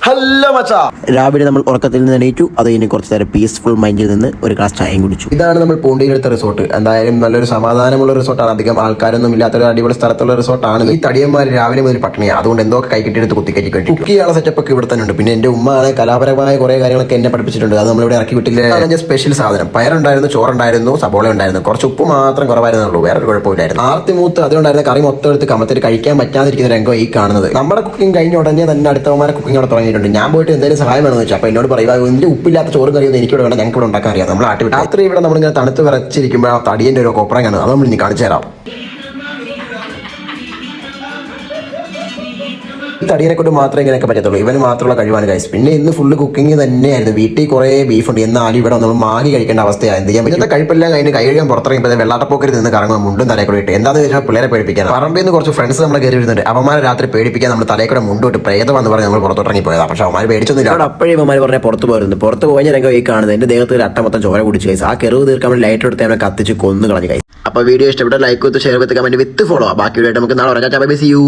Hello മച്ചാ. രാവിലെ നമ്മൾ ഉറക്കത്തിൽ നിന്ന് എണീറ്റു. അത് കഴിഞ്ഞ് കുറച്ച് നേരം പീസ്ഫുൾ മൈൻഡിൽ നിന്ന് ഒരു ഗ്ലാസ് ചായയും കുടിച്ചു. ഇതാണ് നമ്മൾ പൂണ്ടിയിലെടുത്ത റിസോർട്ട്. എന്തായാലും നല്ലൊരു സമാധാനമുള്ള റിസോർട്ടാണ്. അധികം ആൾക്കാരൊന്നും ഇല്ലാത്തൊരു അടിപൊളി സ്ഥലത്തുള്ള റിസോർട്ടാണ്. ഈ തടിയന്മാർ രാവിലെ മുതൽ പട്ടിണിയാണ്. അതുകൊണ്ട് എന്തോ കൈ കെട്ടിയെടുത്ത് കുത്തിക്കറ്റി കഴിക്കും. കുക്ക് ചെയ്യാനുള്ള സെറ്റപ്പ് ഒക്കെ ഇവിടെ തന്നെ ഉണ്ട്. പിന്നെ എന്റെ ഉമ്മയാണ് കലാപരമായ കുറെ കാര്യങ്ങളൊക്കെ എന്നെ പഠിപ്പിച്ചിട്ടുണ്ട്. അത് നമ്മളിവിടെ ഇറക്കി വിട്ടില്ല. സ്പെഷ്യൽ സാധനം പയറുണ്ടായിരുന്നു, ചോറുണ്ടായിരുന്നു, സബോള ഉണ്ടായിരുന്നു. കുറച്ച് ഉപ്പ് മാത്രം കുറവായിരുന്നുള്ളൂ, വേറൊരു കുഴപ്പമില്ലായിരുന്നു. ആർത്തിമൂത്ത് അതുകൊണ്ടായിരുന്നു കറി മൊത്തം എടുത്ത് കമത്തിൽ കഴിക്കാൻ പറ്റാതിരിക്കുന്ന രംഗം ഈ കാണുന്നത്. നമ്മുടെ കുക്കിംഗ് കഴിഞ്ഞ ഉടനെ തന്നെ അടുത്തവന്മാരെ കുക്കിംഗ് അവിടെ തുടങ്ങിയിട്ടുണ്ട്. ഞാൻ പോയിട്ട് എന്തെങ്കിലും സഹായം വേണമെന്ന് വെച്ചാൽ അപ്പോൾ എന്നോട് പറയുക, ഇതിന്റെ ഉപ്പില്ലാത്ത ചോറും കറിയൊന്നും എനിക്കിവിടെ വേണം, ഞങ്ങൾക്ക് ഇവിടെ ഉണ്ടാക്കാൻ അറിയാം. നമ്മൾ ആട്ടി രാത്രി ഇവിടെ നമ്മളിങ്ങനെ തണുത്ത് വിറച്ചിരിക്കുമ്പോൾ ആ തടിയന്റെ ഒരു കോപ്പറയാണ്. അത് നമ്മൾ ഇനി കാണിച്ചു തരാം. ഈ തടിയനെ കൊണ്ട് മാത്രമേ ഇങ്ങനെയൊക്കെ പറ്റത്തുള്ളൂ. ഇവന് മാത്രമുള്ള കഴിവാണ് ഗൈസ്. പിന്നെ ഇന്ന് ഫുള്ള് കുക്കിംഗ് തന്നെയായിരുന്നു. വീട്ടിൽ കുറേ ബീഫുണ്ട്. എന്നാലും ഇവിടെ നമ്മൾ മാഗി കഴിക്കേണ്ട അവസ്ഥയാണ്. എന്ത് ചെയ്യാൻ പറ്റും? കഴിപ്പെല്ലാം കഴിഞ്ഞ് കൈ കഴുകാൻ പുറത്തിറങ്ങിയപ്പോൾ വെള്ളാട്ടപ്പോക്കരി നിന്ന് കറങ്ങും മുണ്ടും തലയിൽ കൂടെ ഇട്ട്. എന്താണെന്ന് വെച്ചാൽ പിള്ളേരെ പേടിപ്പിക്കാൻ പറമ്പിൽ നിന്ന് കുറച്ച് ഫ്രണ്ട്സ് നമ്മളെ കയറി വരുന്നുണ്ട്. അവന്മാരെ രാത്രി പേടിപ്പിക്കാൻ നമ്മൾ തലയിൽ കൂടെ മുണ്ടോട്ട് പ്രേതമാണെന്ന് പറഞ്ഞ് നമ്മൾ പുറത്തോട്ടിറങ്ങി പോയതാണ്. പക്ഷെ അവന്മാർ പേടിച്ചൊന്നുമില്ല. അവിടെ അപ്പോഴേ അവന്മാർ പറഞ്ഞാൽ പുറത്ത് പോയിരുന്നു. പുറത്ത് പോയ രംഗം ഈ കാണുന്നത്. എന്റെ ദേഹത്ത് ഒരു അട്ട മൊത്തം ചോര കുടിച്ച് ഗൈസ്. ആ കെറിവ് തീർക്കാൻ വേണ്ടി ലൈറ്റ് എടുത്ത് അവനെ കത്തിച്ച് കൊന്നു കളഞ്ഞു ഗൈസ്. അപ്പോൾ വീഡിയോ ഇഷ്ടപ്പെട്ട like with share with comment with follow. ബാക്കി വീഡിയോ നമുക്ക് നാളെ പറയാം. Bye bye, see U.